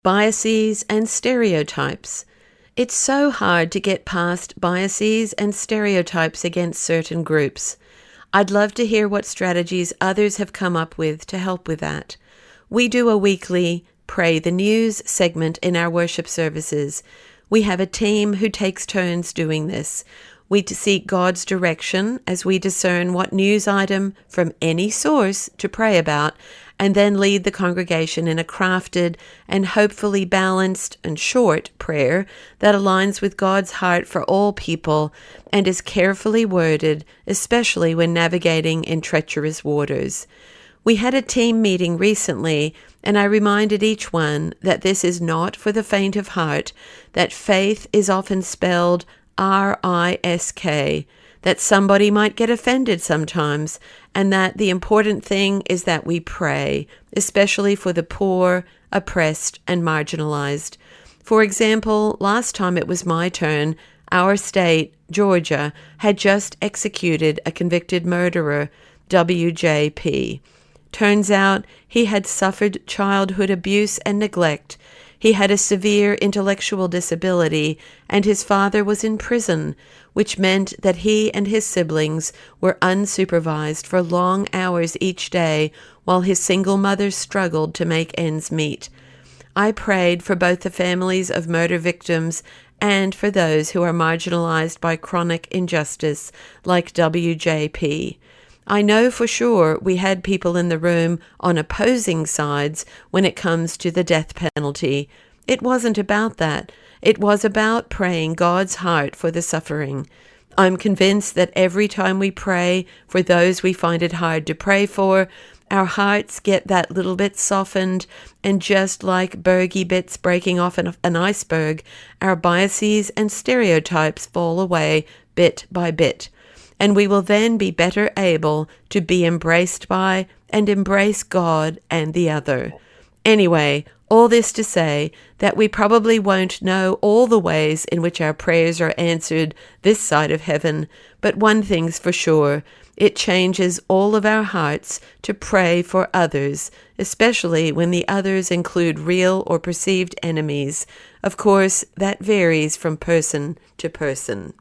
biases and stereotypes. It's so hard to get past biases and stereotypes against certain groups. I'd love to hear what strategies others have come up with to help with that. We do a weekly Pray the News segment in our worship services. We have a team who takes turns doing this. We seek God's direction as we discern what news item from any source to pray about, and then lead the congregation in a crafted and hopefully balanced and short prayer that aligns with God's heart for all people and is carefully worded, especially when navigating in treacherous waters. We had a team meeting recently, and I reminded each one that this is not for the faint of heart, that faith is often spelled R-I-S-K, that somebody might get offended sometimes, and that the important thing is that we pray, especially for the poor, oppressed, and marginalized. For example, last time it was my turn, our state, Georgia, had just executed a convicted murderer, W.J.P. Turns out he had suffered childhood abuse and neglect. He had a severe intellectual disability, and his father was in prison, which meant that he and his siblings were unsupervised for long hours each day while his single mother struggled to make ends meet. I prayed for both the families of murder victims and for those who are marginalized by chronic injustice, like W.J.P. I know for sure we had people in the room on opposing sides when it comes to the death penalty. It wasn't about that. It was about praying God's heart for the suffering. I'm convinced that every time we pray for those we find it hard to pray for, our hearts get that little bit softened, and just like bergy bits breaking off an iceberg, our biases and stereotypes fall away bit by bit. And we will then be better able to be embraced by and embrace God and the other. Anyway, all this to say that we probably won't know all the ways in which our prayers are answered this side of heaven, but one thing's for sure, it changes all of our hearts to pray for others, especially when the others include real or perceived enemies. Of course, that varies from person to person.